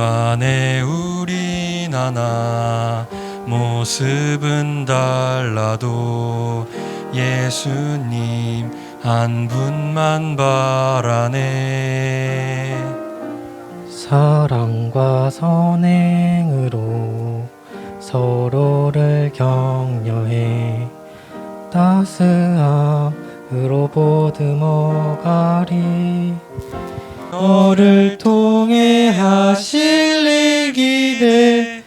간에 우린 하나, 모습은 달라도 예수님 한 분만 바라네. 사랑과 선행으로 서로를 격려해 따스함으로 보듬어가리. 너를 통해 하실 일 기대해.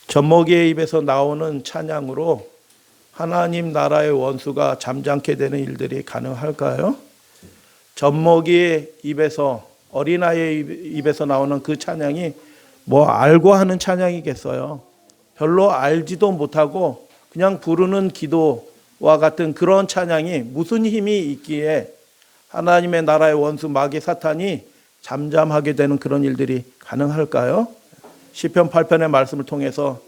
젖먹이의 입에서 나오는 찬양으로 하나님 나라의 원수가 잠잠케 되는 일들이 가능할까요? 젖먹이의 입에서, 어린아이의 입에서 나오는 그 찬양이 뭐 알고 하는 찬양이겠어요? 별로 알지도 못하고 그냥 부르는 기도와 같은 그런 찬양이 무슨 힘이 있기에 하나님의 나라의 원수 마귀 사탄이 잠잠하게 되는 그런 일들이 가능할까요? 시편 8편의 말씀을 통해서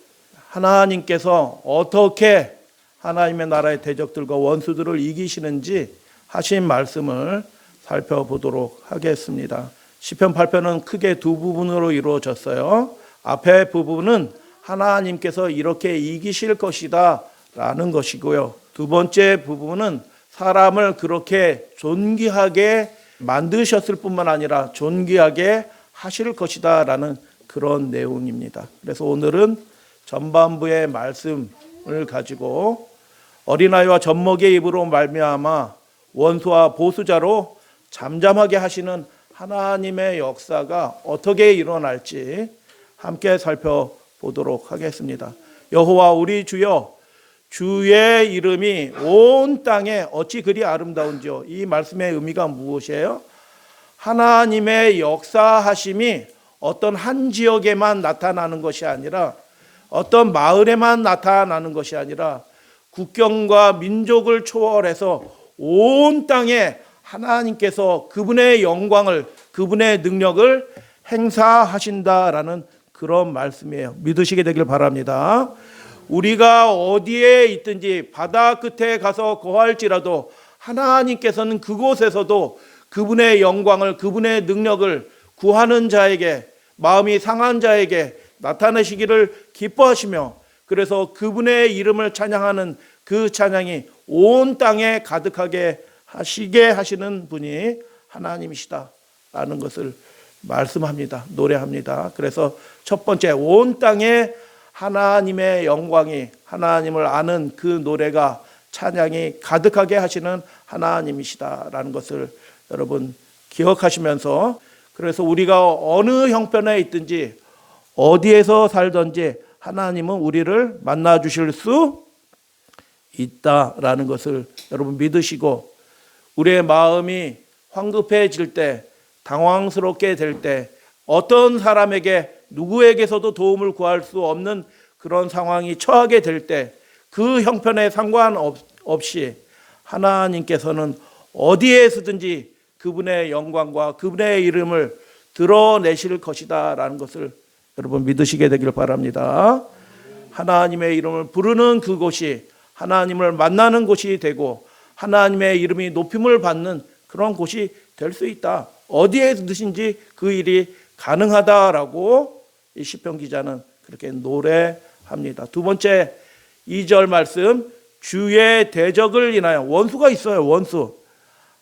하나님께서 어떻게 하나님의 나라의 대적들과 원수들을 이기시는지 하신 말씀을 살펴보도록 하겠습니다. 시편 8편은 크게 두 부분으로 이루어졌어요. 앞에 부분은 하나님께서 이렇게 이기실 것이다 라는 것이고요. 두 번째 부분은 사람을 그렇게 존귀하게 만드셨을 뿐만 아니라 존귀하게 하실 것이다 라는 그런 내용입니다. 그래서 오늘은 전반부의 말씀을 가지고 어린아이와 젖먹이의 입으로 말미암아 원수와 보수자로 잠잠하게 하시는 하나님의 역사가 어떻게 일어날지 함께 살펴보도록 하겠습니다. 여호와 우리 주여, 주의 이름이 온 땅에 어찌 그리 아름다운지요. 이 말씀의 의미가 무엇이에요? 하나님의 역사하심이 어떤 한 지역에만 나타나는 것이 아니라, 어떤 마을에만 나타나는 것이 아니라 국경과 민족을 초월해서 온 땅에 하나님께서 그분의 영광을, 그분의 능력을 행사하신다라는 그런 말씀이에요. 믿으시게 되길 바랍니다. 우리가 어디에 있든지 바다 끝에 가서 거할지라도 하나님께서는 그곳에서도 그분의 영광을, 그분의 능력을 구하는 자에게, 마음이 상한 자에게 나타내시기를 기뻐하시며, 그래서 그분의 이름을 찬양하는 그 찬양이 온 땅에 가득하게 하시게 하시는 분이 하나님이시다라는 것을 말씀합니다. 노래합니다. 그래서 첫 번째, 온 땅에 하나님의 영광이, 하나님을 아는 그 노래가, 찬양이 가득하게 하시는 하나님이시다라는 것을 여러분 기억하시면서, 그래서 우리가 어느 형편에 있든지 어디에서 살든지 하나님은 우리를 만나 주실 수 있다라는 것을 여러분 믿으시고, 우리의 마음이 황급해질 때, 당황스럽게 될 때, 어떤 사람에게 누구에게서도 도움을 구할 수 없는 그런 상황이 처하게 될 때, 그 형편에 상관없이 하나님께서는 어디에서든지 그분의 영광과 그분의 이름을 드러내실 것이다 라는 것을 여러분 믿으시게 되길 바랍니다. 하나님의 이름을 부르는 그곳이 하나님을 만나는 곳이 되고 하나님의 이름이 높임을 받는 그런 곳이 될 수 있다. 어디에든지 그 일이 가능하다라고 이 시편 기자는 그렇게 노래합니다. 두 번째 2절 말씀, 주의 대적을 인하여, 원수가 있어요. 원수.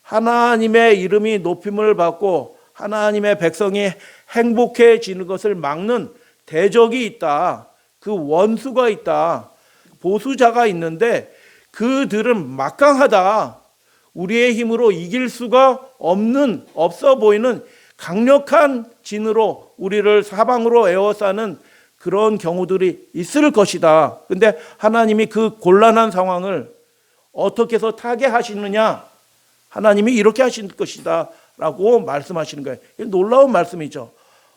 하나님의 이름이 높임을 받고 하나님의 백성이 행복해지는 것을 막는 대적이 있다. 그 원수가 있다. 보수자가 있는데 그들은 막강하다. 우리의 힘으로 이길 수가 없어 보이는 강력한 진으로 우리를 사방으로 에워싸는 그런 경우들이 있을 것이다. 근데 하나님이 그 곤란한 상황을 어떻게 해서 타개하시느냐? 하나님이 이렇게 하실 것이다 라고 말씀하시는 거예요. 놀라운 말씀이죠.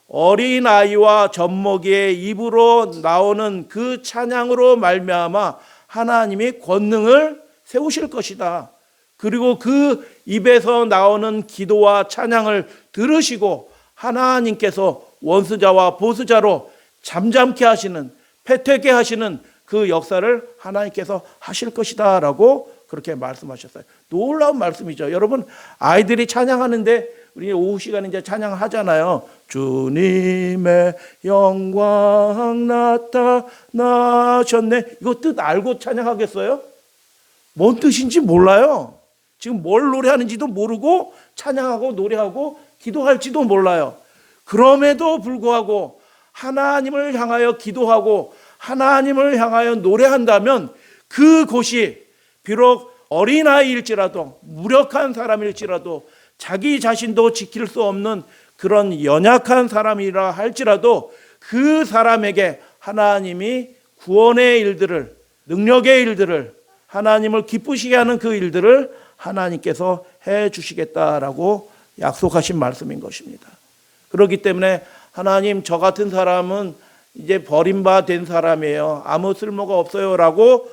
어린아이와 젖먹이의 입으로 나오는 그 찬양으로 말미암아 하나님이 권능을 세우실 것이다. 그리고 그 입에서 나오는 기도와 찬양을 들으시고 하나님께서 원수자와 보수자로 잠잠케 하시는, 패퇴케 하시는 그 역사를 하나님께서 하실 것이다 라고 그렇게 말씀하셨어요. 놀라운 말씀이죠. 여러분, 아이들이 찬양하는데 우리 오후 시간에 이제 찬양하잖아요. 주님의 영광 나타나셨네. 이거 뜻 알고 찬양하겠어요? 뭔 뜻인지 몰라요. 지금 뭘 노래하는지도 모르고 찬양하고 노래하고 기도할지도 몰라요. 그럼에도 불구하고 하나님을 향하여 기도하고 하나님을 향하여 노래한다면 그곳이 비록 어린아이일지라도 무력한 사람일지라도 자기 자신도 지킬 수 없는 그런 연약한 사람이라 할지라도 그 사람에게 하나님이 구원의 일들을, 능력의 일들을, 하나님을 기쁘시게 하는 그 일들을 하나님께서 해 주시겠다라고 약속하신 말씀인 것입니다. 그렇기 때문에 하나님, 저 같은 사람은 이제 버림받은 사람이에요, 아무 쓸모가 없어요라고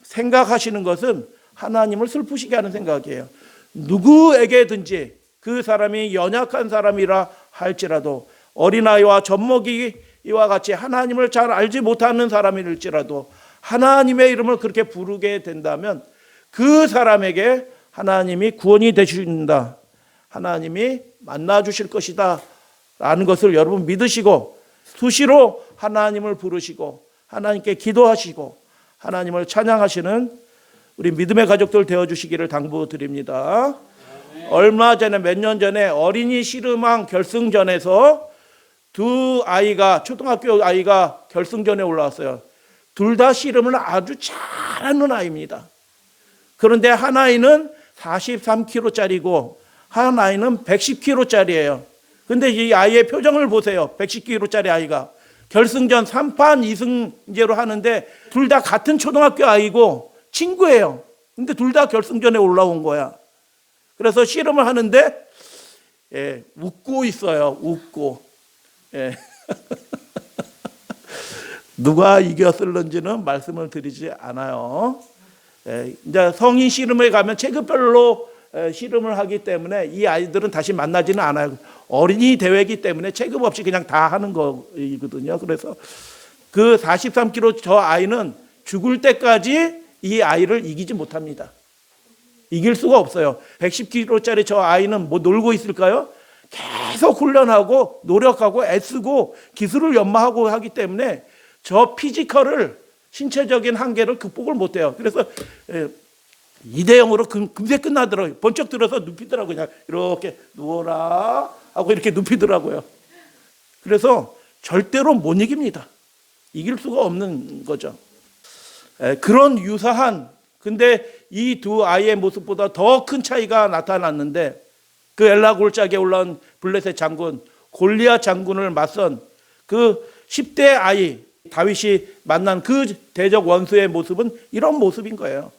생각하시는 것은 하나님을 슬프시게 하는 생각이에요. 누구에게든지 그 사람이 연약한 사람이라 할지라도, 어린아이와 젖먹이와 같이 하나님을 잘 알지 못하는 사람일지라도 하나님의 이름을 그렇게 부르게 된다면 그 사람에게 하나님이 구원이 되신다, 하나님이 만나 주실 것이다 라는 것을 여러분 믿으시고 수시로 하나님을 부르시고 하나님께 기도하시고 하나님을 찬양하시는 우리 믿음의 가족들 되어주시기를 당부드립니다. 얼마 전에, 몇 년 전에 어린이 씨름왕 결승전에서 두 아이가, 초등학교 아이가 결승전에 올라왔어요. 둘 다 씨름을 아주 잘하는 아이입니다. 그런데 한 아이는 43kg짜리고 한 아이는 110kg짜리예요. 근데 이 아이의 표정을 보세요. 110kg짜리 아이가 결승전 3판 2승제로 하는데 둘 다 같은 초등학교 아이고 친구예요. 근데 둘 다 결승전에 올라온 거야. 그래서 씨름을 하는데 웃고 있어요. 웃고. 누가 이겼을는지는 말씀을 드리지 않아요. 이제 성인 씨름에 가면 체급별로 씨름을 하기 때문에 이 아이들은 다시 만나지는 않아요. 어린이 대회이기 때문에 체급 없이 그냥 다 하는 거거든요. 그래서 그 43kg 저 아이는 죽을 때까지 이 아이를 이기지 못합니다. 이길 수가 없어요. 110kg짜리 저 아이는 뭐 놀고 있을까요? 계속 훈련하고 노력하고 애쓰고 기술을 연마하고 하기 때문에 저 피지컬을, 신체적인 한계를 극복을 못해요. 그래서 2대0으로 금세 끝나더라고요. 번쩍 들어서 눕히더라고요. 그냥 이렇게 누워라 하고 이렇게 눕히더라고요. 그래서 절대로 못 이깁니다. 이길 수가 없는 거죠. 그런 유사한, 근데 이 두 아이의 모습보다 더 큰 차이가 나타났는데 그 엘라 골짜기에 올라온 블레셋 장군, 골리앗 장군을 맞선 그 10대 아이 다윗이 만난 그 대적 원수의 모습은 이런 모습인 거예요.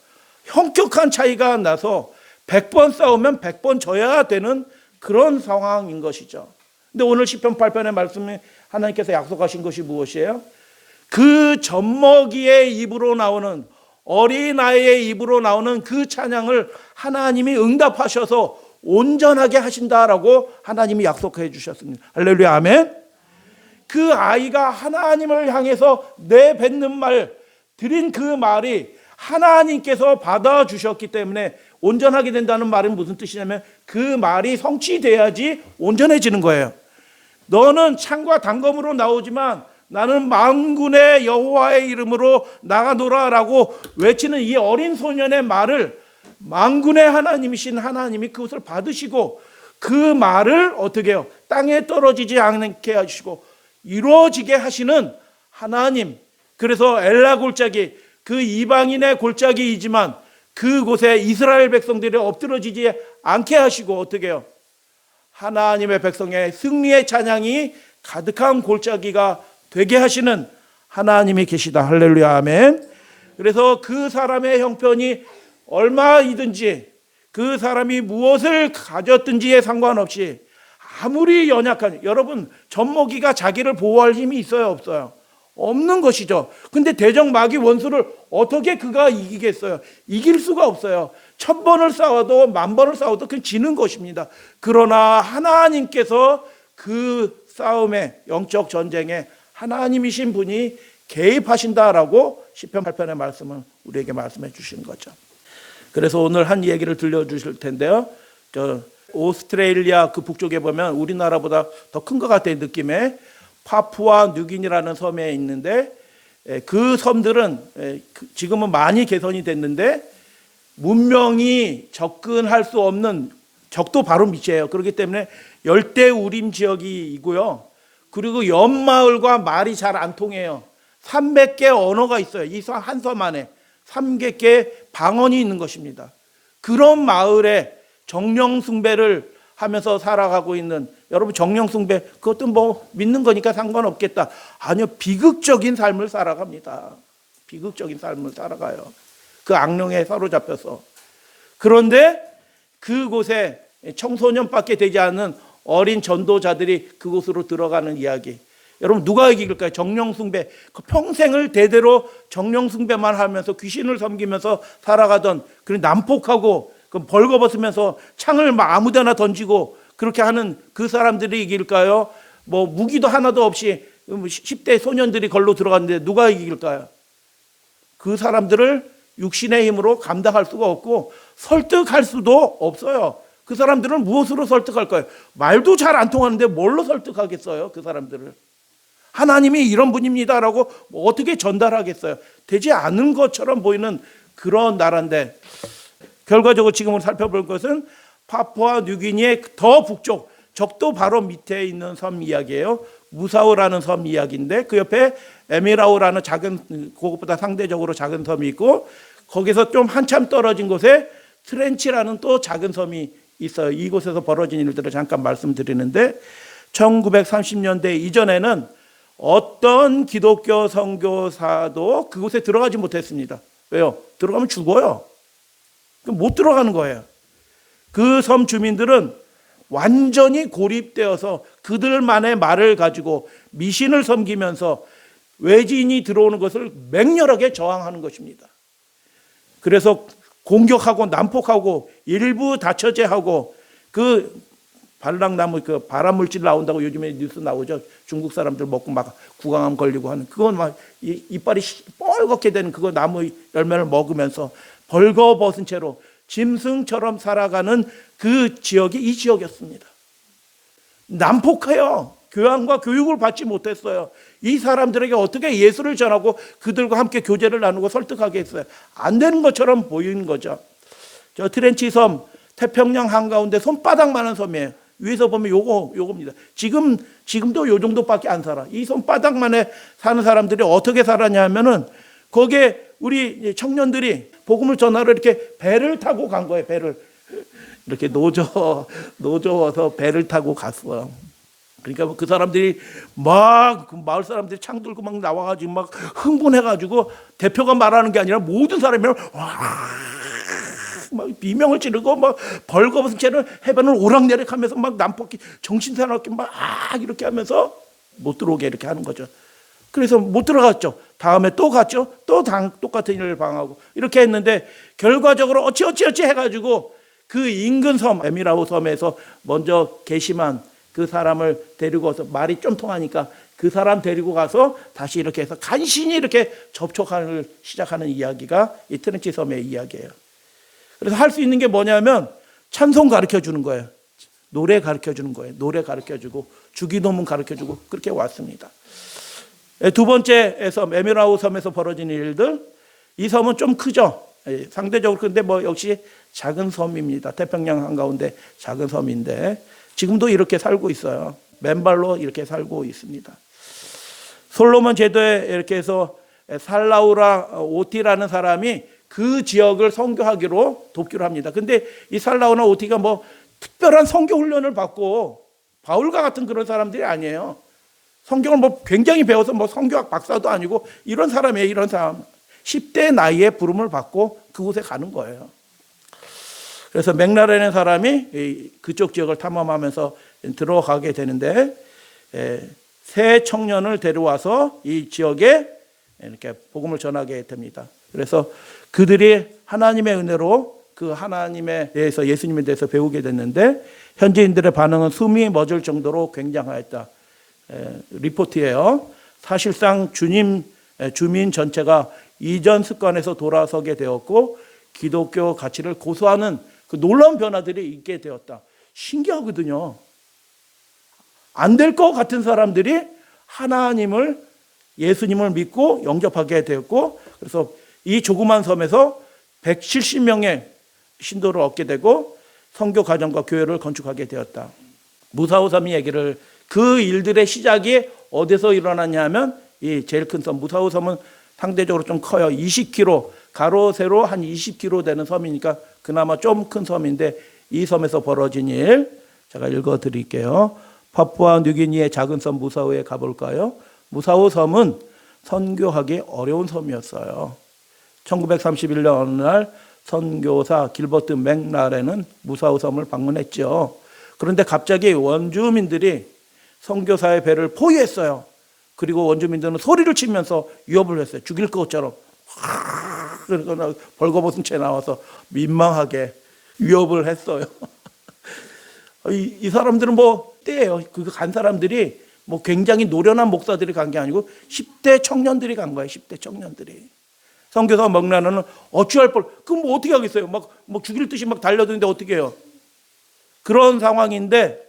형격한 차이가 나서 100번 싸우면 100번 져야 되는 그런 상황인 것이죠. 근데 오늘 시편 8편의 말씀에 하나님께서 약속하신 것이 무엇이에요? 그 젖먹이의 입으로 나오는, 어린아이의 입으로 나오는 그 찬양을 하나님이 응답하셔서 온전하게 하신다라고 하나님이 약속해 주셨습니다. 할렐루야, 아멘. 그 아이가 하나님을 향해서 내뱉는 말, 드린 그 말이 하나님께서 받아주셨기 때문에 온전하게 된다는 말은 무슨 뜻이냐면 그 말이 성취돼야지 온전해지는 거예요. 너는 창과 단검으로 나오지만 나는 만군의 여호와의 이름으로 나가노라라고 외치는 이 어린 소년의 말을 만군의 하나님이신 하나님이 그것을 받으시고 그 말을 어떻게 해요? 땅에 떨어지지 않게 하시고 이루어지게 하시는 하나님. 그래서 엘라 골짜기, 그 이방인의 골짜기이지만 그곳에 이스라엘 백성들이 엎드러지지 않게 하시고 어떻게 해요? 하나님의 백성의 승리의 찬양이 가득한 골짜기가 되게 하시는 하나님이 계시다. 할렐루야, 아멘. 그래서 그 사람의 형편이 얼마이든지, 그 사람이 무엇을 가졌든지에 상관없이 아무리 연약한, 여러분 젖먹이가 자기를 보호할 힘이 있어요, 없어요? 없는 것이죠. 근데 대적 마귀 원수를 어떻게 그가 이기겠어요? 이길 수가 없어요. 1000번을 싸워도 10,000번을 싸워도 그냥 지는 것입니다. 그러나 하나님께서 그 싸움에, 영적 전쟁에 하나님이신 분이 개입하신다라고 시편 8편의 말씀을 우리에게 말씀해 주신 거죠. 그래서 오늘 한 얘기를 들려주실 텐데요. 오스트레일리아 그 북쪽에 보면 우리나라보다 더 큰 것 같아요, 느낌에. 파푸아 뉴기니라는 섬에 있는데 그 섬들은 지금은 많이 개선이 됐는데 문명이 접근할 수 없는 적도 바로 밑이에요. 그렇기 때문에 열대우림 지역이고요. 그리고 옆마을과 말이 잘 안 통해요. 300개 언어가 있어요. 이 한 섬 안에 300개 방언이 있는 것입니다. 그런 마을에 정령숭배를 하면서 살아가고 있는, 여러분 정령숭배 그것도 뭐 믿는 거니까 상관없겠다. 아니요, 비극적인 삶을 살아갑니다. 비극적인 삶을 살아가요. 그 악령에 사로잡혀서. 그런데 그곳에 청소년밖에 되지 않은 어린 전도자들이 그곳으로 들어가는 이야기. 여러분 누가 이길까요? 정령숭배. 그 평생을 대대로 정령숭배만 하면서 귀신을 섬기면서 살아가던, 그런 난폭하고 벌거벗으면서 창을 막 아무데나 던지고 그렇게 하는 그 사람들이 이길까요? 뭐 무기도 하나도 없이 10대 소년들이 걸로 들어갔는데 누가 이길까요? 그 사람들을 육신의 힘으로 감당할 수가 없고 설득할 수도 없어요. 그 사람들은 무엇으로 설득할 거예요? 말도 잘 안 통하는데 뭘로 설득하겠어요? 그 사람들을. 하나님이 이런 분입니다라고 어떻게 전달하겠어요? 되지 않은 것처럼 보이는 그런 나라인데, 결과적으로 지금으로 살펴볼 것은 파푸아 뉴기니의 더 북쪽, 적도 바로 밑에 있는 섬 이야기예요. 무사우라는 섬 이야기인데 그 옆에 에미라우라는 작은, 그것보다 상대적으로 작은 섬이 있고, 거기서 좀 한참 떨어진 곳에 트렌치라는 또 작은 섬이 있어요. 이곳에서 벌어진 일들을 잠깐 말씀드리는데, 1930년대 이전에는 어떤 기독교 선교사도 그곳에 들어가지 못했습니다. 왜요? 들어가면 죽어요. 못 들어가는 거예요. 그 섬 주민들은 완전히 고립되어서 그들만의 말을 가지고 미신을 섬기면서 외지인이 들어오는 것을 맹렬하게 저항하는 것입니다. 그래서 공격하고 난폭하고 일부 다처제하고, 그 발랑나무 그 발암물질 나온다고 요즘에 뉴스 나오죠. 중국 사람들 먹고 막 구강암 걸리고 하는, 그건 막 이빨이 뻘겋게 되는 그거 나무 열매를 먹으면서 벌거벗은 채로 짐승처럼 살아가는 그 지역이 이 지역이었습니다. 난폭해요. 교양과 교육을 받지 못했어요. 이 사람들에게 어떻게 예수를 전하고 그들과 함께 교제를 나누고 설득하게 했어요? 안 되는 것처럼 보이는 거죠. 저 트렌치 섬, 태평양 한가운데 손바닥만한 섬이에요. 위에서 보면 요겁니다. 지금도 요 정도밖에 안 살아. 이 손바닥만에 사는 사람들이 어떻게 살았냐 하면은, 거기에 우리 청년들이 복음을 전하러 이렇게 배를 타고 간 거예요. 배를 이렇게 노저어서 배를 타고 갔어요. 그러니까 그 사람들이 막 그 마을 사람들이 창 들고 막 나와가지고 막 흥분해가지고, 대표가 말하는 게 아니라 모든 사람이 막 비명을 지르고 막 벌거벗은 채로 해변을 오락내락하면서 막 난폭히 정신사납게 막 이렇게 하면서 못 들어오게 이렇게 하는 거죠. 그래서 못 들어갔죠. 다음에 또 갔죠. 또 똑같은 일을 방하고 이렇게 했는데, 결과적으로 어찌 해가지고 그 인근 섬 에미라우 섬에서 먼저 게시만 그 사람을 데리고 와서, 말이 좀 통하니까 그 사람 데리고 가서 다시 이렇게 해서 간신히 이렇게 접촉을 시작하는 이야기가 이 트렌치 섬의 이야기예요. 그래서 할 수 있는 게 뭐냐면 찬송 가르쳐 주는 거예요. 노래 가르쳐 주는 거예요. 노래 가르쳐 주고 주기도문 가르쳐 주고 그렇게 왔습니다. 두 번째 섬 에미라우 섬에서 벌어진 일들, 이 섬은 좀 크죠. 상대적으로. 근데 뭐 역시 작은 섬입니다. 태평양 한가운데 작은 섬인데 지금도 이렇게 살고 있어요. 맨발로 이렇게 살고 있습니다. 솔로몬 제도에 이렇게 해서 살라우라 오티라는 사람이 그 지역을 선교하기로 돕기로 합니다. 근데 이 살라우나 오티가 뭐 특별한 선교 훈련을 받고 바울과 같은 그런 사람들이 아니에요. 성경을 뭐 굉장히 배워서 뭐 성교학 박사도 아니고 이런 사람이에요. 이런 사람. 10대 나이에 부름을 받고 그곳에 가는 거예요. 그래서 맥라렌의 사람이 그쪽 지역을 탐험하면서 들어가게 되는데, 새 청년을 데려와서 이 지역에 이렇게 복음을 전하게 됩니다. 그래서 그들이 하나님의 은혜로 그 하나님에 대해서, 예수님에 대해서 배우게 됐는데, 현지인들의 반응은 숨이 멎을 정도로 굉장하였다. 리포트예요. 사실상 주민 전체가 이전 습관에서 돌아서게 되었고, 기독교 가치를 고수하는 그 놀라운 변화들이 있게 되었다. 신기하거든요. 안 될 것 같은 사람들이 하나님을, 예수님을 믿고 영접하게 되었고, 그래서 이 조그만 섬에서 170명의 신도를 얻게 되고 선교 가정과 교회를 건축하게 되었다. 무사오섬이 얘기를, 그 일들의 시작이 어디서 일어났냐 하면 이 제일 큰 섬, 무사오섬은 상대적으로 좀 커요. 20km, 가로 세로 한 20km 되는 섬이니까 그나마 좀 큰 섬인데, 이 섬에서 벌어진 일 제가 읽어드릴게요. 파푸아 뉴기니의 작은 섬 무사오에 가볼까요? 무사오 섬은 선교하기 어려운 섬이었어요. 1931년 어느 날 선교사 길버트 맥라렌은 무사오 섬을 방문했죠. 그런데 갑자기 원주민들이 선교사의 배를 포위했어요. 그리고 원주민들은 소리를 치면서 위협을 했어요. 죽일 것처럼. 그러니까 벌거벗은 채 나와서 민망하게 위협을 했어요. 이 사람들은 뭐 때예요. 그 간 사람들이 뭐 굉장히 노련한 목사들이 간 게 아니고 10대 청년들이 간 거예요. 10대 청년들이. 선교사 맥라렌은 어찌할 뻔, 그럼 뭐 어떻게 하겠어요? 막 죽일 듯이 막 달려드는데 어떻게 해요? 그런 상황인데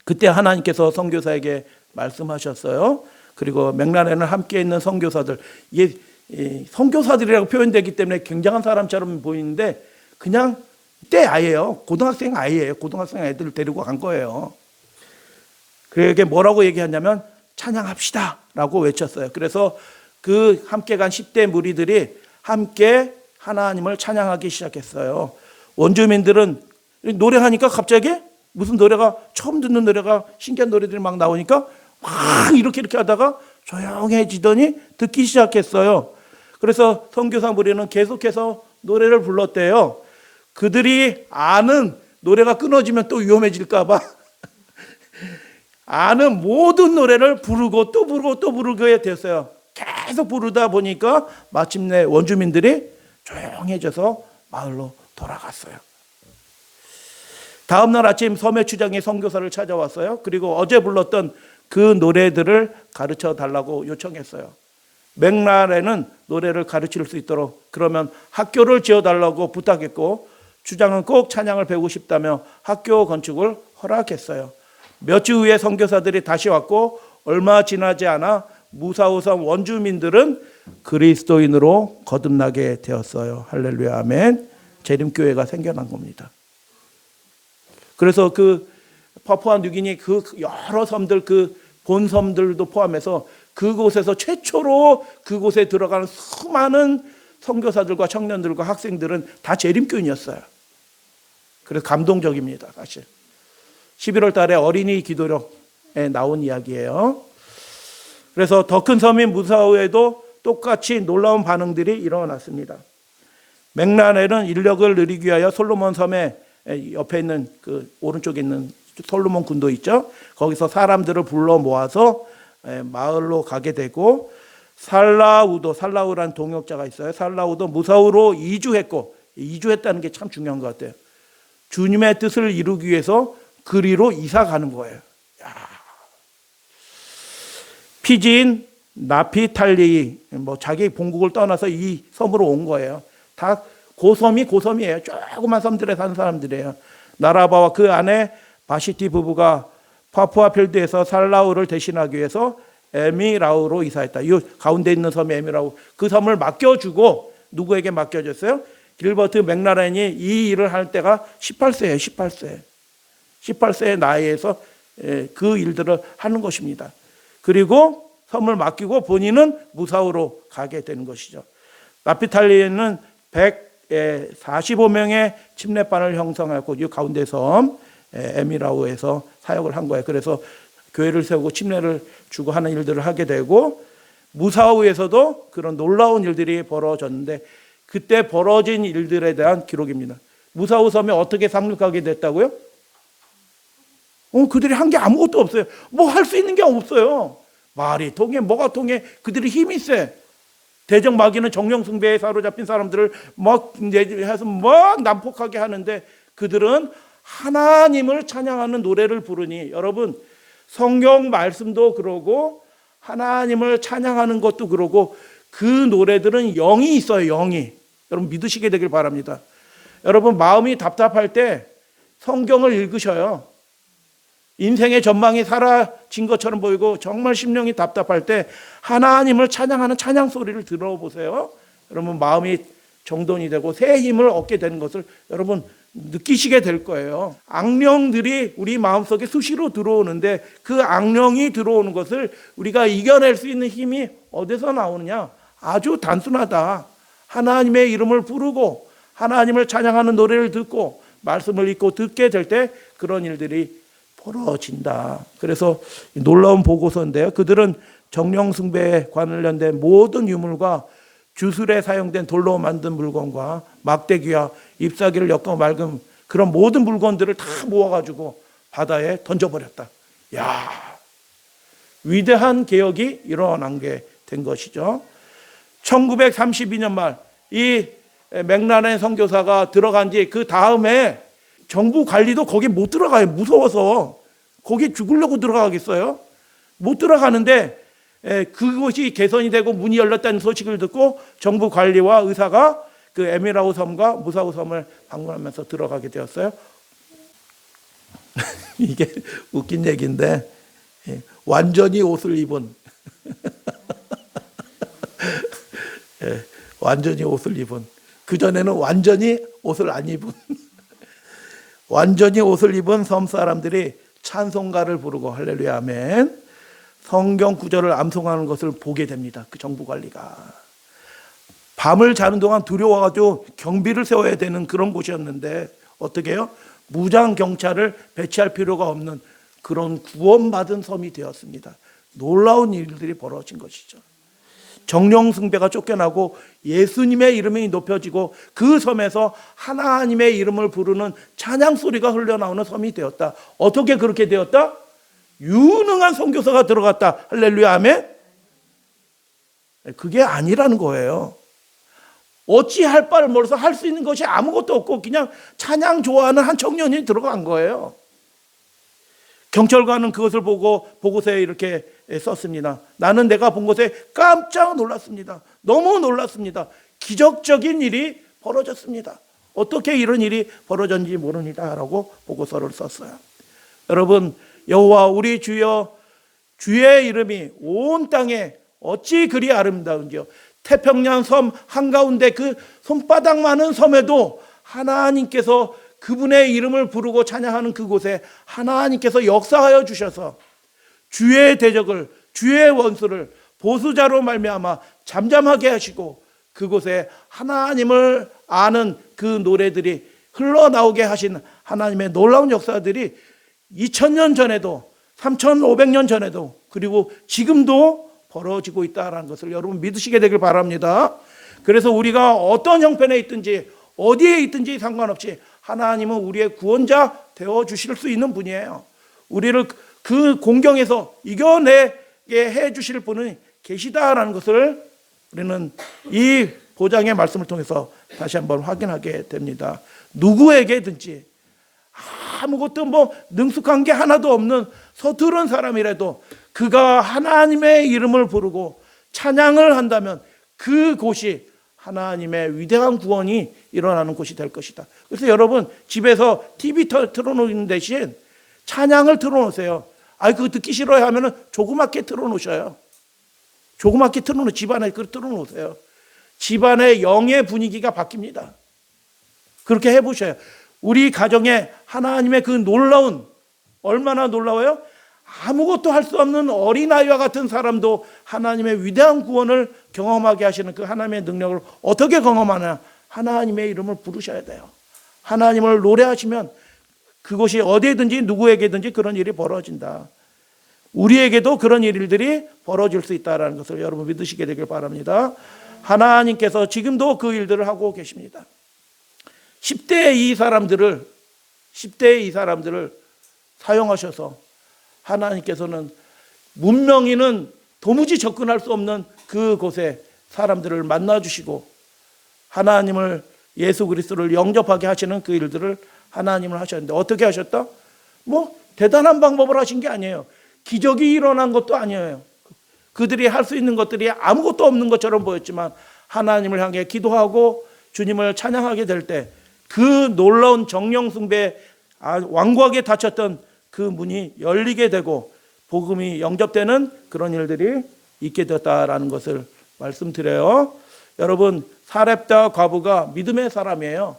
그때 하나님께서 선교사에게 말씀하셨어요. 그리고 맥라렌을 함께 있는 선교사들, 이게 선교사들이라고 표현되기 때문에 굉장한 사람처럼 보이는데 그냥 때 아이예요. 고등학생 아이예요. 고등학생 애들을 데리고 간 거예요. 그에게 뭐라고 얘기하냐면 찬양합시다 라고 외쳤어요. 그래서 그 함께 간 10대 무리들이 함께 하나님을 찬양하기 시작했어요. 원주민들은 노래하니까 갑자기 무슨 노래가, 처음 듣는 노래가, 신기한 노래들이 막 나오니까 막 이렇게 하다가 조용해지더니 듣기 시작했어요. 그래서 선교사 무리는 계속해서 노래를 불렀대요. 그들이 아는 노래가 끊어지면 또 위험해질까 봐 아는 모든 노래를 부르고 또 부르고 또 부르게 됐어요. 계속 부르다 보니까 마침내 원주민들이 조용해져서 마을로 돌아갔어요. 다음 날 아침 섬의 주장이 선교사를 찾아왔어요. 그리고 어제 불렀던 그 노래들을 가르쳐 달라고 요청했어요. 맥라렌은 노래를 가르칠 수 있도록 그러면 학교를 지어달라고 부탁했고, 주장은 꼭 찬양을 배우고 싶다며 학교 건축을 허락했어요. 몇 주 후에 선교사들이 다시 왔고 얼마 지나지 않아 무사오섬 원주민들은 그리스도인으로 거듭나게 되었어요. 할렐루야, 아멘. 재림교회가 생겨난 겁니다. 그래서 그 파푸아 뉴기니 그 여러 섬들, 그 본섬들도 포함해서 그곳에서 최초로 그곳에 들어가는 수많은 선교사들과 청년들과 학생들은 다 재림교인이었어요. 그래서 감동적입니다, 사실. 11월 달에 어린이 기도력에 나온 이야기예요. 그래서 더 큰 섬인 무사오에도 똑같이 놀라운 반응들이 일어났습니다. 맥라렌은 인력을 늘리기 위하여 솔로몬 섬에 옆에 있는 그 오른쪽에 있는 솔로몬 군도 있죠. 거기서 사람들을 불러 모아서 마을로 가게 되고, 살라우라는 동역자가 있어요. 살라우도 무사오로 이주했고, 이주했다는 게 참 중요한 것 같아요. 주님의 뜻을 이루기 위해서 그리로 이사 가는 거예요. 피지인 나피탈리, 자기 본국을 떠나서 이 섬으로 온 거예요. 다 고섬이에요. 조그만 섬들에 사는 사람들이에요. 나라바와 그 아내 바시티 부부가 파푸아 필드에서 살라우를 대신하기 위해서 에미라우로 이사했다. 이 가운데 있는 섬이 에미라우. 그 섬을 맡겨주고, 누구에게 맡겨줬어요? 길버트 맥라렌이 이 일을 할 때가 18세예요. 18세의 나이에서 그 일들을 하는 것입니다. 그리고 섬을 맡기고 본인은 무사오로 가게 되는 것이죠. 나피탈리에는 145명의 침례반을 형성하고 이 가운데 섬 에미라우에서 사역을 한 거예요. 그래서 교회를 세우고 침례를 주고 하는 일들을 하게 되고, 무사오에서도 그런 놀라운 일들이 벌어졌는데, 그때 벌어진 일들에 대한 기록입니다. 무사오 섬에 어떻게 상륙하게 됐다고요? 그들이 한 게 아무것도 없어요. 뭐 할 수 있는 게 없어요. 말이 통해, 뭐가 통해. 그들이 힘이 세. 대적 마귀는 정령 숭배에 사로잡힌 사람들을 막 해서 막 난폭하게 하는데, 그들은 하나님을 찬양하는 노래를 부르니, 여러분 성경 말씀도 그러고 하나님을 찬양하는 것도 그러고 그 노래들은 영이 있어요. 영이. 여러분 믿으시게 되길 바랍니다. 여러분 마음이 답답할 때 성경을 읽으셔요. 인생의 전망이 사라진 것처럼 보이고 정말 심령이 답답할 때 하나님을 찬양하는 찬양 소리를 들어보세요. 여러분 마음이 정돈이 되고 새 힘을 얻게 되는 것을 여러분 느끼시게 될 거예요. 악령들이 우리 마음속에 수시로 들어오는데 그 악령이 들어오는 것을 우리가 이겨낼 수 있는 힘이 어디서 나오느냐? 아주 단순하다. 하나님의 이름을 부르고 하나님을 찬양하는 노래를 듣고 말씀을 읽고 듣게 될 때 그런 일들이 벌어진다. 그래서 놀라운 보고서인데요. 그들은 정령 숭배에 관련된 모든 유물과 주술에 사용된 돌로 만든 물건과 막대기와 잎사귀를 엮어 맑은 그런 모든 물건들을 다 모아가지고 바다에 던져버렸다. 야, 위대한 개혁이 일어난 게 된 것이죠. 1932년 말 이 맥라렌 선교사가 들어간 지 그 다음에 정부 관리도 거기 못 들어가요. 무서워서. 거기 죽으려고 들어가겠어요? 못 들어가는데 그곳이 개선이 되고 문이 열렸다는 소식을 듣고 정부 관리와 의사가 그 에미라우 섬과 무사우 섬을 방문하면서 들어가게 되었어요. 이게 웃긴 얘기인데 완전히 옷을 입은 완전히 옷을 입은 그전에는 완전히 옷을 안 입은 완전히 옷을 입은 섬 사람들이 찬송가를 부르고 할렐루야 아멘 성경 구절을 암송하는 것을 보게 됩니다. 그 정부 관리가 밤을 자는 동안 두려워가지고 경비를 세워야 되는 그런 곳이었는데 어떻게 해요? 무장 경찰을 배치할 필요가 없는 그런 구원받은 섬이 되었습니다. 놀라운 일들이 벌어진 것이죠. 정령 숭배가 쫓겨나고 예수님의 이름이 높여지고 그 섬에서 하나님의 이름을 부르는 찬양 소리가 흘러나오는 섬이 되었다. 어떻게 그렇게 되었다? 유능한 선교사가 들어갔다. 할렐루야 아멘. 그게 아니라는 거예요. 어찌할 바를 몰라서 할 수 있는 것이 아무것도 없고 그냥 찬양 좋아하는 한 청년이 들어간 거예요. 경찰관은 그것을 보고 보고서에 이렇게 썼습니다. 나는 내가 본 것에 깜짝 놀랐습니다. 너무 놀랐습니다. 기적적인 일이 벌어졌습니다. 어떻게 이런 일이 벌어졌는지 모릅니다라고 보고서를 썼어요. 여러분 여호와 우리 주여 주의 이름이 온 땅에 어찌 그리 아름다운지요. 태평양 섬 한가운데 그 손바닥만한 섬에도 하나님께서 그분의 이름을 부르고 찬양하는 그곳에 하나님께서 역사하여 주셔서 주의 대적을 주의 원수를 보수자로 말미암아 잠잠하게 하시고 그곳에 하나님을 아는 그 노래들이 흘러나오게 하신 하나님의 놀라운 역사들이 2000년 전에도 3500년 전에도 그리고 지금도 벌어지고 있다는 것을 여러분 믿으시게 되길 바랍니다. 그래서 우리가 어떤 형편에 있든지 어디에 있든지 상관없이 하나님은 우리의 구원자 되어 주실 수 있는 분이에요. 우리를 그 공경에서 이겨내게 해 주실 분이 계시다라는 것을 우리는 이 보장의 말씀을 통해서 다시 한번 확인하게 됩니다. 누구에게든지 아무것도 능숙한 게 하나도 없는 서투른 사람이라도 그가 하나님의 이름을 부르고 찬양을 한다면 그곳이 하나님의 위대한 구원이 일어나는 곳이 될 것이다. 그래서 여러분 집에서 TV 틀어놓는 대신 찬양을 틀어놓으세요. 그거 듣기 싫어요 하면은 조그맣게 틀어놓으셔요. 조그맣게 틀어놓으세요. 집안에 그걸 틀어놓으세요. 집안의 영의 분위기가 바뀝니다. 그렇게 해보셔요. 우리 가정에 하나님의 그 놀라운 얼마나 놀라워요? 아무것도 할 수 없는 어린아이와 같은 사람도 하나님의 위대한 구원을 경험하게 하시는 그 하나님의 능력을 어떻게 경험하냐? 하나님의 이름을 부르셔야 돼요. 하나님을 노래하시면 그것이 어디에든지 누구에게든지 그런 일이 벌어진다. 우리에게도 그런 일들이 벌어질 수 있다는 것을 여러분 믿으시게 되길 바랍니다. 하나님께서 지금도 그 일들을 하고 계십니다. 10대의 이 사람들을 사용하셔서 하나님께서는 문명인은 도무지 접근할 수 없는 그곳에 사람들을 만나주시고 하나님을 예수 그리스도를 영접하게 하시는 그 일들을 하나님을 하셨는데 어떻게 하셨다? 대단한 방법을 하신 게 아니에요. 기적이 일어난 것도 아니에요. 그들이 할 수 있는 것들이 아무것도 없는 것처럼 보였지만 하나님을 향해 기도하고 주님을 찬양하게 될 때 그 놀라운 정령 숭배 완고하게 닫혔던 그 문이 열리게 되고 복음이 영접되는 그런 일들이 있게 되었다라는 것을 말씀드려요. 여러분, 사렙다 과부가 믿음의 사람이에요.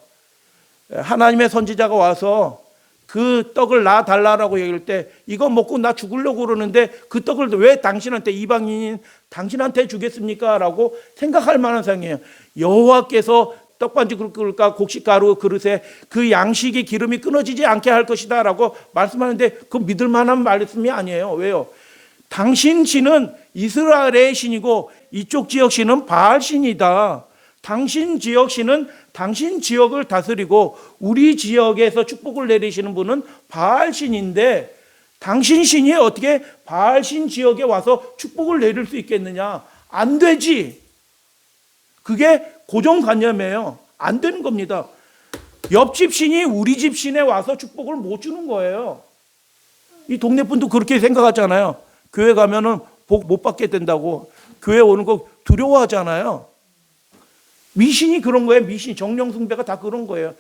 하나님의 선지자가 와서 그 떡을 나 달라라고 얘기할 때 이거 먹고 나 죽으려고 그러는데 그 떡을 왜 당신한테, 이방인인 당신한테 주겠습니까? 라고 생각할 만한 상황이에요. 여호와께서 떡반지 그릇과 곡식가루 그릇에 그 양식의 기름이 끊어지지 않게 할 것이다 라고 말씀하는데 그 믿을 만한 말씀이 아니에요. 왜요? 당신 신은 이스라엘의 신이고 이쪽 지역 신은 바알 신이다. 당신 지역 신은 당신 지역을 다스리고 우리 지역에서 축복을 내리시는 분은 바알 신인데 당신 신이 어떻게 바알 신 지역에 와서 축복을 내릴 수 있겠느냐? 안 되지. 그게 고정관념이에요. 안 되는 겁니다. 옆집 신이 우리 집 신에 와서 축복을 못 주는 거예요. 이 동네 분도 그렇게 생각하잖아요. 교회 가면은 복 못 받게 된다고. 교회 오는 거 두려워하잖아요. 미신이 그런 거예요. 미신, 정령 숭배가 다 그런 거예요.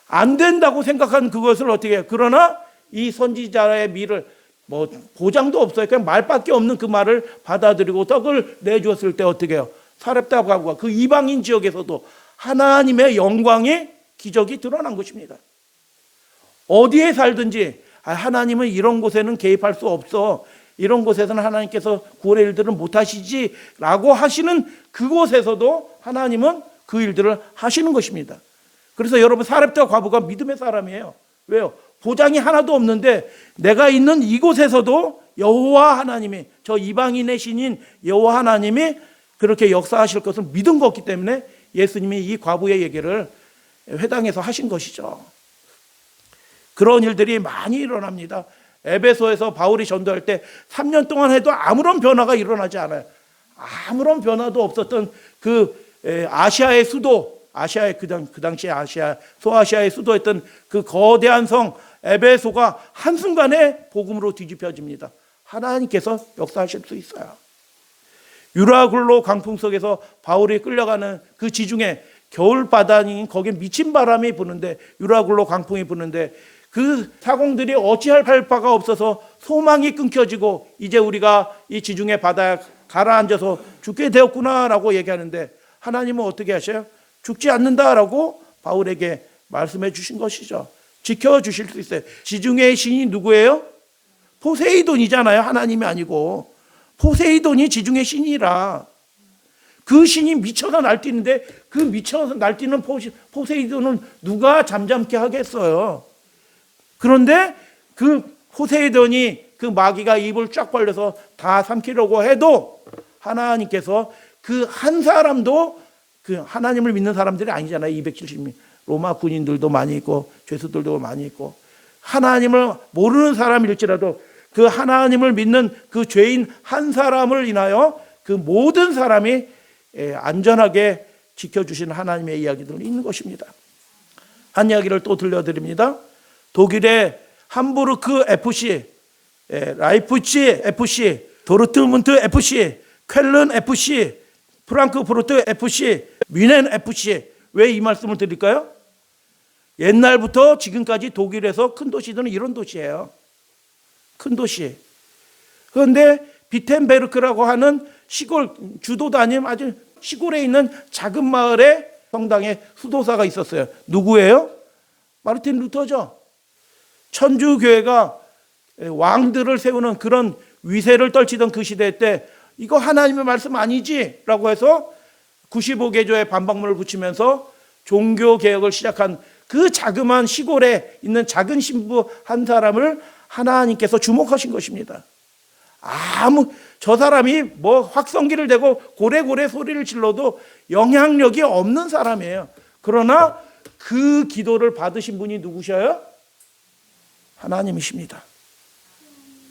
안 된다고 생각한 그것을 어떻게 해요? 그러나 이 선지자의 미를 뭐 보장도 없어요. 그냥 말밖에 없는 그 말을 받아들이고 떡을 내주었을 때 어떻게 해요? 사렙다 과부가 그 이방인 지역에서도 하나님의 영광의 기적이 드러난 것입니다. 어디에 살든지 하나님은 이런 곳에는 개입할 수 없어. 이런 곳에서는 하나님께서 구원의 일들은 못하시지 라고 하시는 그곳에서도 하나님은 그 일들을 하시는 것입니다. 그래서 여러분, 사렙다 과부가 믿음의 사람이에요. 왜요? 보장이 하나도 없는데 내가 있는 이곳에서도 여호와 하나님이, 저 이방인의 신인 여호와 하나님이 그렇게 역사하실 것을 믿은 거기 때문에 예수님이 이 과부의 얘기를 회당에서 하신 것이죠. 그런 일들이 많이 일어납니다. 에베소에서 바울이 전도할 때 3년 동안 해도 아무런 변화가 일어나지 않아요. 아무런 변화도 없었던 그 아시아의 수도, 아시아의 그 당시에 소아시아의 수도였던 그 거대한 성 에베소가 한순간에 복음으로 뒤집혀집니다. 하나님께서 역사하실 수 있어요. 유라굴로 강풍 속에서 바울이 끌려가는 그 지중해 겨울바다인 거기에 미친 바람이 부는데, 유라굴로 강풍이 부는데 그 사공들이 어찌할 바가 없어서 소망이 끊겨지고 이제 우리가 이 지중해 바다에 가라앉아서 죽게 되었구나라고 얘기하는데 하나님은 어떻게 하셔요? 죽지 않는다라고 바울에게 말씀해 주신 것이죠. 지켜주실 수 있어요. 지중해의 신이 누구예요? 포세이돈이잖아요. 하나님이 아니고. 포세이돈이 지중해 신이라. 그 신이 미쳐서 날뛰는데 그 미쳐서 날뛰는 포세이돈은 누가 잠잠케 하겠어요. 그런데 그 포세이돈이 그 마귀가 입을 쫙 벌려서 다 삼키려고 해도 하나님께서 그 한 사람도 그 하나님을 믿는 사람들이 아니잖아요. 270명. 로마 군인들도 많이 있고 죄수들도 많이 있고 하나님을 모르는 사람일지라도 그 하나님을 믿는 그 죄인 한 사람을 인하여 그 모든 사람이 안전하게 지켜주시는 하나님의 이야기들이 있는 것입니다. 한 이야기를 또 들려드립니다. 독일의 함부르크 FC, 라이프치 FC, 도르트문트 FC, 쾰른 FC, 프랑크푸르트 FC, 뮌헨 FC. 왜 이 말씀을 드릴까요? 옛날부터 지금까지 독일에서 큰 도시들은 이런 도시예요. 큰 도시. 그런데 비텐베르크라고 하는 시골, 주도도 아닌 아주 시골에 있는 작은 마을에 성당에 수도사가 있었어요. 누구예요? 마르틴 루터죠. 천주교회가 왕들을 세우는 그런 위세를 떨치던 그 시대 때 이거 하나님의 말씀 아니지? 라고 해서 95개조의 반박문을 붙이면서 종교개혁을 시작한 그 자그마한 시골에 있는 작은 신부 한 사람을 하나님께서 주목하신 것입니다. 저 사람이 뭐 확성기를 대고 고래고래 소리를 질러도 영향력이 없는 사람이에요. 그러나 그 기도를 받으신 분이 누구셔요? 하나님이십니다.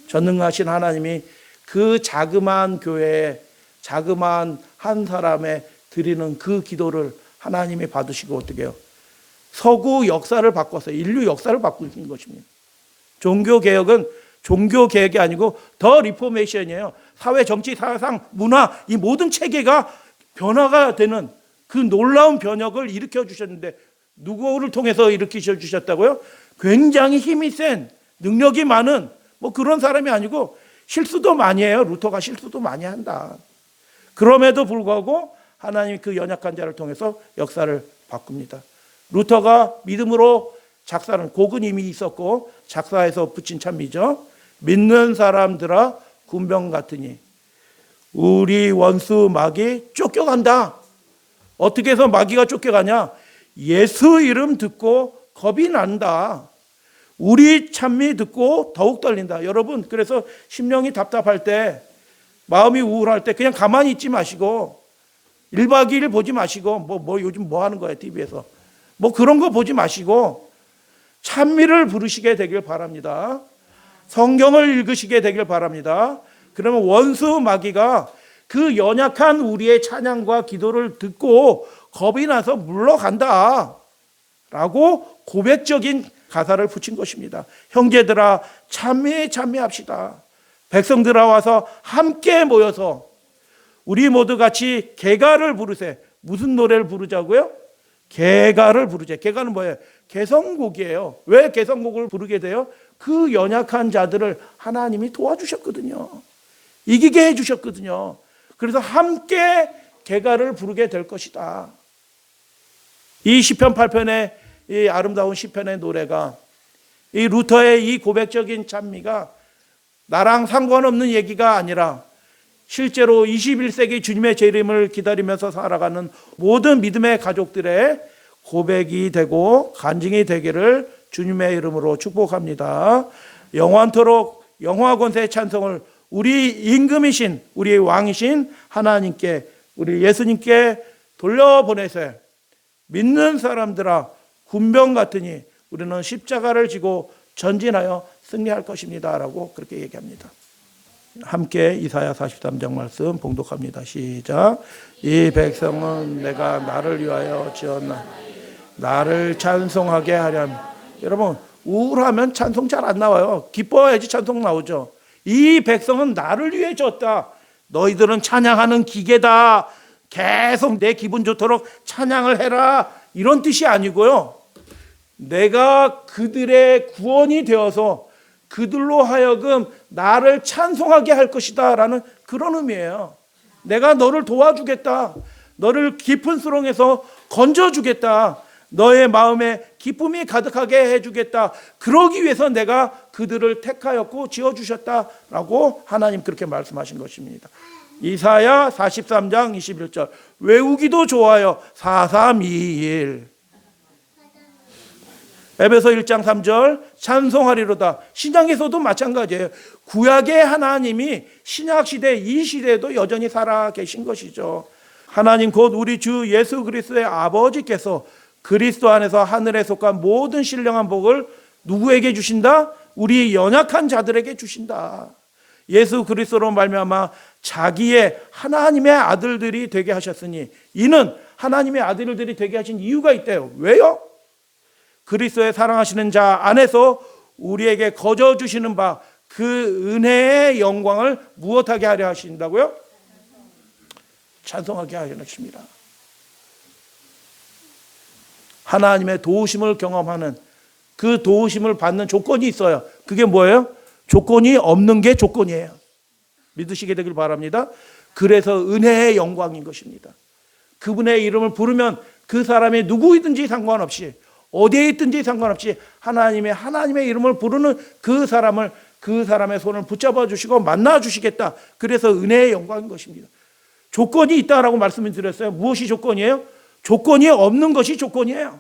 전능하신 하나님이 그 자그마한 교회에 자그마한 한 사람의 드리는 그 기도를 하나님이 받으시고 어떻게 해요? 서구 역사를 바꿔서 인류 역사를 바꾸신 것입니다. 종교개혁은 종교개혁이 아니고 더 리포메이션이에요. 사회, 정치, 사상, 문화 이 모든 체계가 변화가 되는 그 놀라운 변혁을 일으켜 주셨는데 누구를 통해서 일으키셔 주셨다고요? 굉장히 힘이 센, 능력이 많은 뭐 그런 사람이 아니고 실수도 많이 해요. 루터가 실수도 많이 한다. 그럼에도 불구하고 하나님이 그 연약한 자를 통해서 역사를 바꿉니다. 루터가 믿음으로 작사는 곡은 이미 있었고 작사해서 붙인 찬미죠. 믿는 사람들아 군병 같으니 우리 원수 마귀 쫓겨간다. 어떻게 해서 마귀가 쫓겨가냐? 예수 이름 듣고 겁이 난다. 우리 찬미 듣고 더욱 떨린다. 여러분, 그래서 심령이 답답할 때, 마음이 우울할 때 그냥 가만히 있지 마시고 1박 2일 보지 마시고 뭐 요즘 뭐 하는 거예요, TV에서. 뭐 그런 거 보지 마시고 찬미를 부르시게 되길 바랍니다. 성경을 읽으시게 되길 바랍니다. 그러면 원수 마귀가 그 연약한 우리의 찬양과 기도를 듣고 겁이 나서 물러간다 라고 고백적인 가사를 붙인 것입니다. 형제들아 찬미합시다. 백성들아 와서 함께 모여서 우리 모두 같이 개가를 부르세. 무슨 노래를 부르자고요? 개가를 부르자. 개가는 뭐예요? 개성곡이에요. 왜 개성곡을 부르게 돼요? 그 연약한 자들을 하나님이 도와주셨거든요. 이기게 해주셨거든요. 그래서 함께 개가를 부르게 될 것이다. 이 시편 8편의 이 아름다운 시편의 노래가, 이 루터의 이 고백적인 찬미가 나랑 상관없는 얘기가 아니라 실제로 21세기 주님의 재림을 기다리면서 살아가는 모든 믿음의 가족들의 고백이 되고 간증이 되기를 주님의 이름으로 축복합니다. 영원토록 영화 권세의 찬송을 우리 임금이신, 우리 왕이신 하나님께, 우리 예수님께 돌려보내세. 믿는 사람들아 군병 같으니 우리는 십자가를 지고 전진하여 승리할 것입니다 라고 그렇게 얘기합니다. 함께 이사야 43장 말씀 봉독합니다. 시작. 이 백성은 내가 나를 위하여 지었나 나를 찬송하게 하렴. 여러분, 우울하면 찬송 잘 안 나와요. 기뻐야지 찬송 나오죠. 이 백성은 나를 위해 졌다. 너희들은 찬양하는 기계다. 계속 내 기분 좋도록 찬양을 해라. 이런 뜻이 아니고요. 내가 그들의 구원이 되어서 그들로 하여금 나를 찬송하게 할 것이다 라는 그런 의미예요. 내가 너를 도와주겠다. 너를 깊은 수렁에서 건져주겠다. 너의 마음에 기쁨이 가득하게 해주겠다. 그러기 위해서 내가 그들을 택하였고 지어주셨다라고 하나님 그렇게 말씀하신 것입니다. 이사야 43장 21절 외우기도 좋아요. 4321 에베소 1장 3절 찬송하리로다. 신약에서도 마찬가지예요. 구약의 하나님이 신약시대 이 시대에도 여전히 살아계신 것이죠. 하나님 곧 우리 주 예수 그리스도의 아버지께서 그리스도 안에서 하늘에 속한 모든 신령한 복을 누구에게 주신다? 우리 연약한 자들에게 주신다. 예수 그리스도로 말미암아 자기의 하나님의 아들들이 되게 하셨으니 이는 하나님의 아들들이 되게 하신 이유가 있대요. 왜요? 그리스도의 사랑하시는 자 안에서 우리에게 거저 주시는 바 그 은혜의 영광을 무엇하게 하려 하신다고요? 찬송하게 하려 하십니다. 하나님의 도우심을 경험하는 그 도우심을 받는 조건이 있어요. 그게 뭐예요? 조건이 없는 게 조건이에요. 믿으시게 되길 바랍니다. 그래서 은혜의 영광인 것입니다. 그분의 이름을 부르면 그 사람이 누구이든지 상관없이 어디에 있든지 상관없이 하나님의 이름을 부르는 그 사람의 손을 붙잡아 주시고 만나 주시겠다. 그래서 은혜의 영광인 것입니다. 조건이 있다라고 말씀을 드렸어요. 무엇이 조건이에요? 조건이 없는 것이 조건이에요.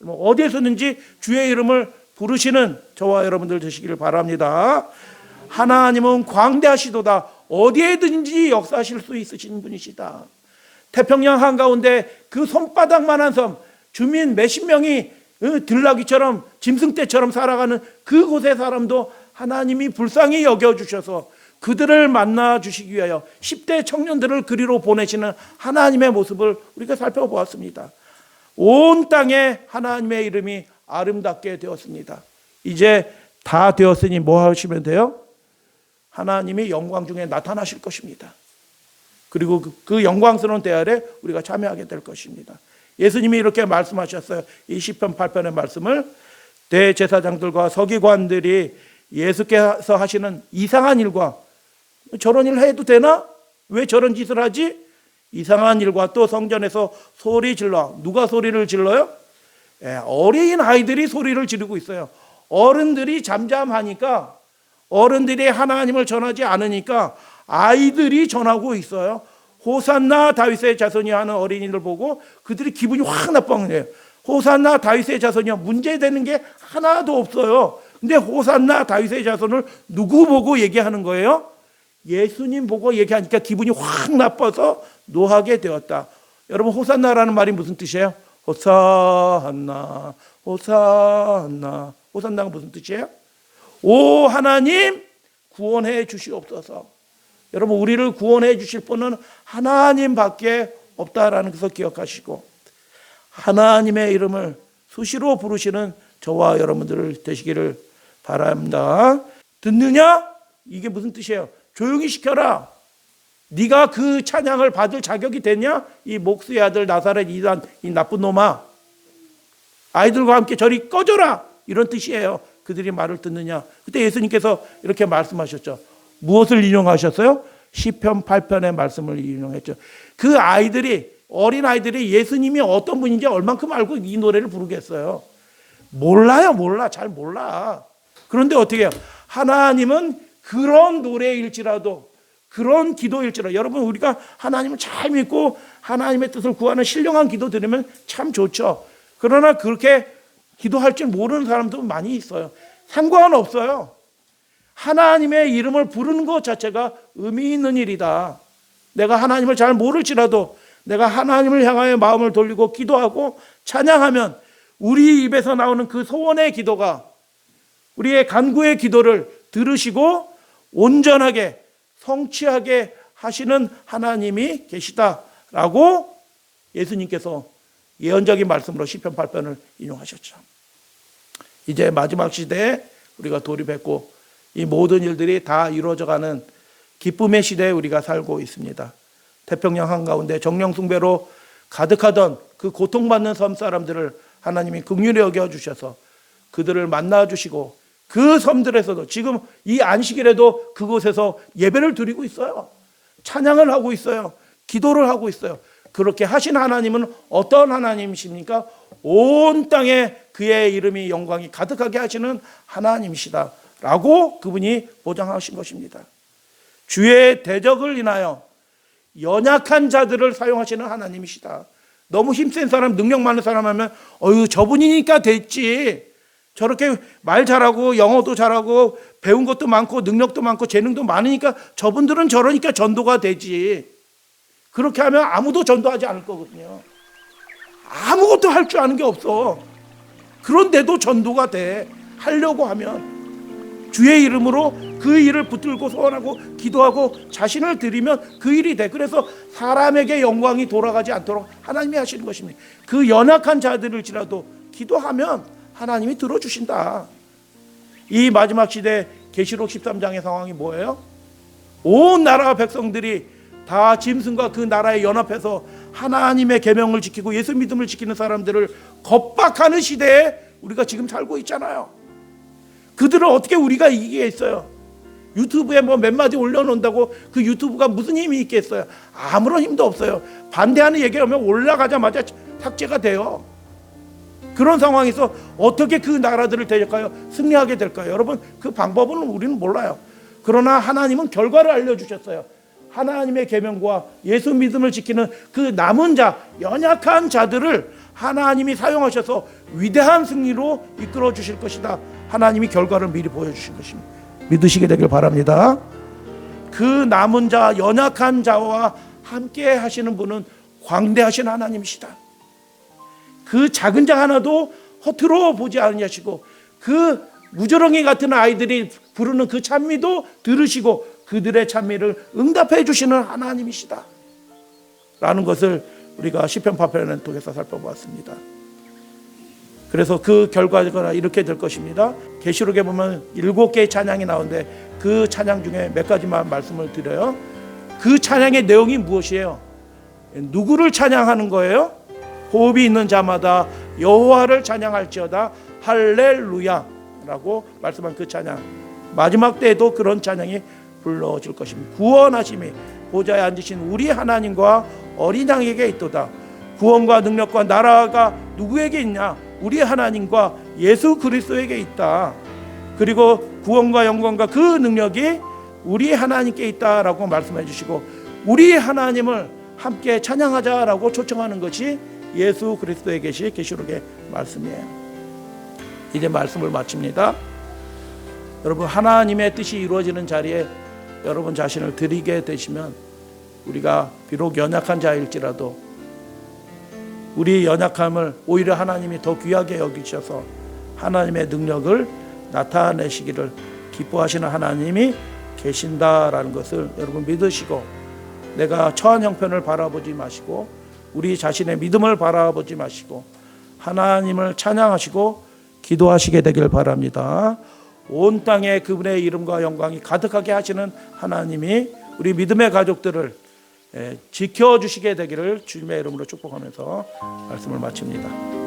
어디에서든지 주의 이름을 부르시는 저와 여러분들 되시기를 바랍니다. 하나님은 광대하시도다. 어디에든지 역사하실 수 있으신 분이시다. 태평양 한가운데 그 손바닥만한 섬, 주민 몇십 명이 들나귀처럼 짐승떼처럼 살아가는 그곳의 사람도 하나님이 불쌍히 여겨주셔서 그들을 만나 주시기 위하여 10대 청년들을 그리로 보내시는 하나님의 모습을 우리가 살펴보았습니다. 온 땅에 하나님의 이름이 아름답게 되었습니다. 이제 다 되었으니 뭐 하시면 돼요? 하나님이 영광 중에 나타나실 것입니다. 그리고 그 영광스러운 대열에 우리가 참여하게 될 것입니다. 예수님이 이렇게 말씀하셨어요. 이 시편 8편의 말씀을 대제사장들과 서기관들이 예수께서 하시는 이상한 일과 저런 일 해도 되나? 왜 저런 짓을 하지? 이상한 일과 또 성전에서 소리 질러. 누가 소리를 질러요? 어린 아이들이 소리를 지르고 있어요. 어른들이 잠잠하니까, 어른들이 하나님을 전하지 않으니까 아이들이 전하고 있어요. 호산나 다윗의 자손이 하는 어린이들 보고 그들이 기분이 확 나빠진 거예요. 호산나 다윗의 자손이요, 문제되는 게 하나도 없어요. 근데 호산나 다윗의 자손을 누구 보고 얘기하는 거예요? 예수님 보고 얘기하니까 기분이 확 나빠서 노하게 되었다. 여러분, 호산나라는 말이 무슨 뜻이에요? 호산나, 호산나. 호산나가 무슨 뜻이에요? 오 하나님 구원해 주시옵소서. 여러분, 우리를 구원해 주실 분은 하나님밖에 없다라는 것을 기억하시고 하나님의 이름을 수시로 부르시는 저와 여러분들 되시기를 바랍니다. 듣느냐? 이게 무슨 뜻이에요? 조용히 시켜라. 네가 그 찬양을 받을 자격이 되냐? 이 목수의 아들 나사렛 이단, 이 나쁜 놈아, 아이들과 함께 저리 꺼져라, 이런 뜻이에요. 그들이 말을 듣느냐? 그때 예수님께서 이렇게 말씀하셨죠. 무엇을 인용하셨어요? 시편 8편의 말씀을 인용했죠. 그 아이들이, 어린 아이들이 예수님이 어떤 분인지 얼만큼 알고 이 노래를 부르겠어요? 몰라요. 몰라. 잘 몰라. 그런데 어떻게 해요? 하나님은 그런 노래일지라도, 그런 기도일지라도, 여러분, 우리가 하나님을 잘 믿고 하나님의 뜻을 구하는 신령한 기도 드리면 참 좋죠. 그러나 그렇게 기도할 줄 모르는 사람도 많이 있어요. 상관없어요. 하나님의 이름을 부르는 것 자체가 의미 있는 일이다. 내가 하나님을 잘 모를지라도 내가 하나님을 향하여 마음을 돌리고 기도하고 찬양하면 우리 입에서 나오는 그 소원의 기도가, 우리의 간구의 기도를 들으시고 온전하게 성취하게 하시는 하나님이 계시다라고 예수님께서 예언적인 말씀으로 시편 8편을 인용하셨죠. 이제 마지막 시대에 우리가 돌입했고 이 모든 일들이 다 이루어져가는 기쁨의 시대에 우리가 살고 있습니다. 태평양 한가운데 정령 숭배로 가득하던 그 고통받는 섬 사람들을 하나님이 긍휼히 여겨주셔서 그들을 만나주시고 그 섬들에서도 지금 이 안식일에도 그곳에서 예배를 드리고 있어요. 찬양을 하고 있어요. 기도를 하고 있어요. 그렇게 하신 하나님은 어떤 하나님이십니까? 온 땅에 그의 이름이 영광이 가득하게 하시는 하나님이시다 라고 그분이 보장하신 것입니다. 주의 대적을 인하여 연약한 자들을 사용하시는 하나님이시다. 너무 힘센 사람, 능력 많은 사람 하면 저분이니까 됐지. 저렇게 말 잘하고 영어도 잘하고 배운 것도 많고 능력도 많고 재능도 많으니까 저분들은 저러니까 전도가 되지. 그렇게 하면 아무도 전도하지 않을 거거든요. 아무것도 할 줄 아는 게 없어. 그런데도 전도가 돼. 하려고 하면 주의 이름으로 그 일을 붙들고 소원하고 기도하고 자신을 드리면 그 일이 돼. 그래서 사람에게 영광이 돌아가지 않도록 하나님이 하시는 것입니다. 그 연약한 자들일지라도 기도하면 하나님이 들어주신다. 이 마지막 시대 계시록 13장의 상황이 뭐예요? 온 나라 백성들이 다 짐승과 그 나라에 연합해서 하나님의 계명을 지키고 예수 믿음을 지키는 사람들을 겁박하는 시대에 우리가 지금 살고 있잖아요. 그들을 어떻게 우리가 이기겠어요? 유튜브에 뭐 몇 마디 올려놓는다고 그 유튜브가 무슨 힘이 있겠어요? 아무런 힘도 없어요. 반대하는 얘기하면 올라가자마자 삭제가 돼요. 그런 상황에서 어떻게 그 나라들을 대적하여 승리하게 될까요? 여러분, 그 방법은 우리는 몰라요. 그러나 하나님은 결과를 알려주셨어요. 하나님의 계명과 예수 믿음을 지키는 그 남은 자, 연약한 자들을 하나님이 사용하셔서 위대한 승리로 이끌어 주실 것이다. 하나님이 결과를 미리 보여주신 것입니다. 믿으시게 되길 바랍니다. 그 남은 자, 연약한 자와 함께 하시는 분은 광대하신 하나님이시다. 그 작은 자 하나도 허투루 보지 않으시고 그 무저렁이 같은 아이들이 부르는 그 찬미도 들으시고 그들의 찬미를 응답해 주시는 하나님이시다 라는 것을 우리가 시편 8편을 통해서 살펴보았습니다. 그래서 그 결과가 이렇게 될 것입니다. 계시록에 보면 7개의 찬양이 나오는데 그 찬양 중에 몇 가지만 말씀을 드려요. 그 찬양의 내용이 무엇이에요? 누구를 찬양하는 거예요? 호흡이 있는 자마다 여호와를 찬양할지어다 할렐루야라고 말씀한 그 찬양, 마지막 때에도 그런 찬양이 불러질 것입니다. 구원하심이 보좌에 앉으신 우리 하나님과 어린 양에게 있도다. 구원과 능력과 나라가 누구에게 있냐? 우리 하나님과 예수 그리스도에게 있다. 그리고 구원과 영광과 그 능력이 우리 하나님께 있다라고 말씀해 주시고, 우리 하나님을 함께 찬양하자라고 초청하는 것이 예수 그리스도에 계신 계시록의 말씀이에요. 이제 말씀을 마칩니다. 여러분, 하나님의 뜻이 이루어지는 자리에 여러분 자신을 드리게 되시면, 우리가 비록 연약한 자일지라도 우리 연약함을 오히려 하나님이 더 귀하게 여기셔서 하나님의 능력을 나타내시기를 기뻐하시는 하나님이 계신다라는 것을 여러분 믿으시고, 내가 처한 형편을 바라보지 마시고 우리 자신의 믿음을 바라보지 마시고 하나님을 찬양하시고 기도하시게 되길 바랍니다. 온 땅에 그분의 이름과 영광이 가득하게 하시는 하나님이 우리 믿음의 가족들을 지켜주시게 되기를 주님의 이름으로 축복하면서 말씀을 마칩니다.